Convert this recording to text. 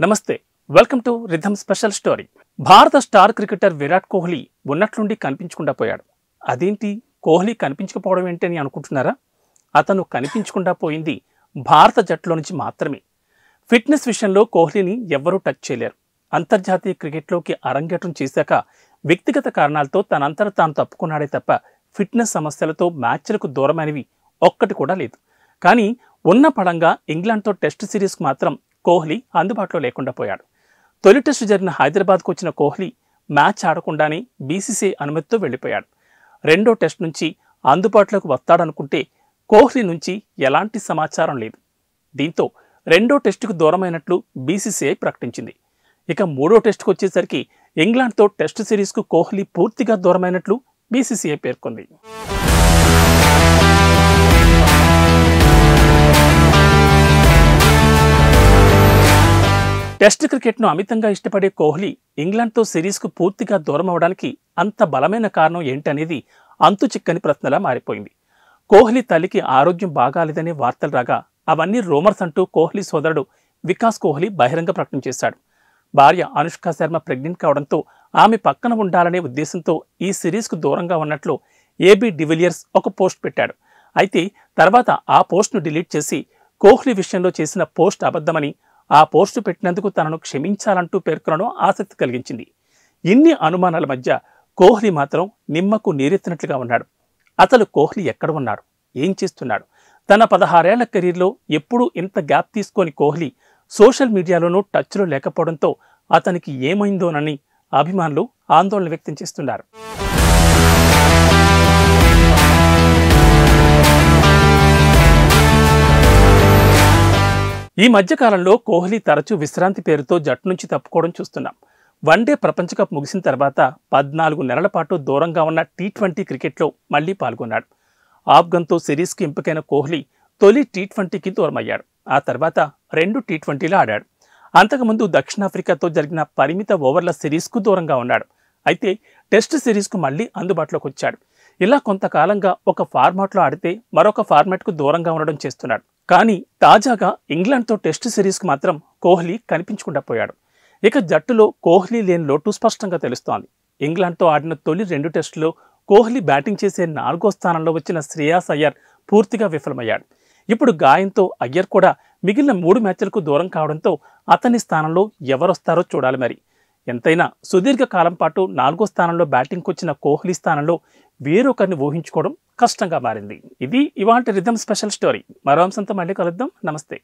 నమస్తే welcome to rhythm special story. భారత star cricketer Virat Kohli ఉన్నట్లుండి కనిపించకుండా పోయాడు. అదేంటి కోహ్లీ కనిపించకపోవడం ఏంటని అనుకుంటున్నారా? అతను కనిపించకుండా పోయింది భారత జట్టులో నుంచి మాత్రమే. ఫిట్నెస్ విషయంలో కోహ్లీని ఎవ్వరూ టచ్ చేయలేరు. అంతర్జాతీయ క్రికెట్లోకి అరంగేట్రం చేశాక వ్యక్తిగత కారణాలతో తనంతట తాను తప్పుకున్నాడే తప్ప ఫిట్నెస్ సమస్యలతో మ్యాచ్లకు దూరమైనవి ఒక్కటి కూడా లేదు. కానీ ఉన్న పడంగా ఇంగ్లాండ్తో టెస్ట్ సిరీస్కు మాత్రం కోహ్లీ అందుబాటులో లేకుండా పోయాడు. తొలి టెస్టు జరిగిన హైదరాబాద్కు వచ్చిన కోహ్లీ మ్యాచ్ ఆడకుండానే బీసీసీఐ అనుమతితో వెళ్లిపోయాడు. రెండో టెస్ట్ నుంచి అందుబాటులోకి వస్తాడనుకుంటే కోహ్లీ నుంచి ఎలాంటి సమాచారం లేదు. దీంతో రెండో టెస్టుకు దూరమైనట్లు బీసీసీఐ ప్రకటించింది. ఇక మూడో టెస్టుకు వచ్చేసరికి ఇంగ్లాండ్తో టెస్ట్ సిరీస్కు కోహ్లీ పూర్తిగా దూరమైనట్లు బీసీసీఐ పేర్కొంది. టెస్ట్ క్రికెట్ను అమితంగా ఇష్టపడే కోహ్లీ ఇంగ్లాండ్తో సిరీస్కు పూర్తిగా దూరం అవడానికి అంత బలమైన కారణం ఏంటనేది అంతు చిక్కని ప్రశ్నలా మారిపోయింది. కోహ్లీ తల్లికి ఆరోగ్యం బాగాలేదనే వార్తలు రాగా అవన్నీ రూమర్స్ అంటూ కోహ్లీ సోదరుడు వికాస్ కోహ్లీ బహిరంగ ప్రకటన చేశాడు. భార్య అనుష్క శర్మ ప్రెగ్నెంట్ కావడంతో ఆమె పక్కన ఉండాలనే ఉద్దేశంతో ఈ సిరీస్కు దూరంగా ఉన్నట్లు ఏబీ డివిలియర్స్ ఒక పోస్ట్ పెట్టాడు. అయితే తర్వాత ఆ పోస్ట్ను డిలీట్ చేసి కోహ్లీ విషయంలో చేసిన పోస్ట్ అబద్ధమని, ఆ పోస్టు పెట్టినందుకు తనను క్షమించాలంటూ పేర్కొనడం ఆసక్తి కలిగించింది. ఇన్ని అనుమానాల మధ్య కోహ్లీ మాత్రం నిమ్మకు నీరెత్తినట్లుగా ఉన్నాడు. అసలు కోహ్లీ ఎక్కడ ఉన్నాడు, ఏం చేస్తున్నాడు? తన 16 ఏళ్ల కెరీర్లో ఎప్పుడూ ఇంత గ్యాప్ తీసుకొని కోహ్లీ సోషల్ మీడియాలోనూ టచ్లో లేకపోవడంతో అతనికి ఏమైందోనని అభిమానులు ఆందోళన వ్యక్తం చేస్తున్నారు. ఈ మధ్యకాలంలో కోహ్లీ తరచూ విశ్రాంతి పేరుతో జట్టు నుంచి తప్పుకోవడం చూస్తున్నాం. వన్డే ప్రపంచ కప్ ముగిసిన తర్వాత 14 నెలల పాటు దూరంగా ఉన్న టీ20 క్రికెట్లో మళ్లీ పాల్గొన్నాడు. ఆఫ్ఘన్తో సిరీస్కి ఎంపికైన కోహ్లీ తొలి టీ20కి దూరమయ్యాడు. ఆ తర్వాత 2 టీ20లు ఆడాడు. అంతకుముందు దక్షిణాఫ్రికాతో జరిగిన పరిమిత ఓవర్ల సిరీస్కు దూరంగా ఉన్నాడు. అయితే టెస్ట్ సిరీస్కు మళ్లీ అందుబాటులోకి వచ్చాడు. ఇలా కొంతకాలంగా ఒక ఫార్మాట్లో ఆడితే మరొక ఫార్మాట్కు దూరంగా ఉండడం చేస్తున్నాడు. కానీ తాజాగా ఇంగ్లాండ్తో టెస్ట్ సిరీస్కు మాత్రం కోహ్లీ కనిపించకుండా పోయాడు. ఇక జట్టులో కోహ్లీ లేని లోటు స్పష్టంగా తెలుస్తోంది. ఇంగ్లాండ్తో ఆడిన తొలి 2 టెస్టులో కోహ్లీ బ్యాటింగ్ చేసే 4వ స్థానంలో వచ్చిన శ్రేయాస్ అయ్యర్ పూర్తిగా విఫలమయ్యాడు. ఇప్పుడు గాయంతో అయ్యర్ కూడా మిగిలిన 3 మ్యాచ్లకు దూరం కావడంతో అతని స్థానంలో ఎవరొస్తారో చూడాలి. మరి ఎంతైనా సుదీర్ఘ కాలం పాటు 4వ స్థానంలో బ్యాటింగ్కు వచ్చిన కోహ్లీ స్థానంలో వేరొకరిని ఊహించుకోవడం కష్టంగా మారింది. ఇది ఇవాల్టి రిథమ్ స్పెషల్ స్టోరీ. మరో అంశంతో మళ్ళీ కలుద్దాం. నమస్తే.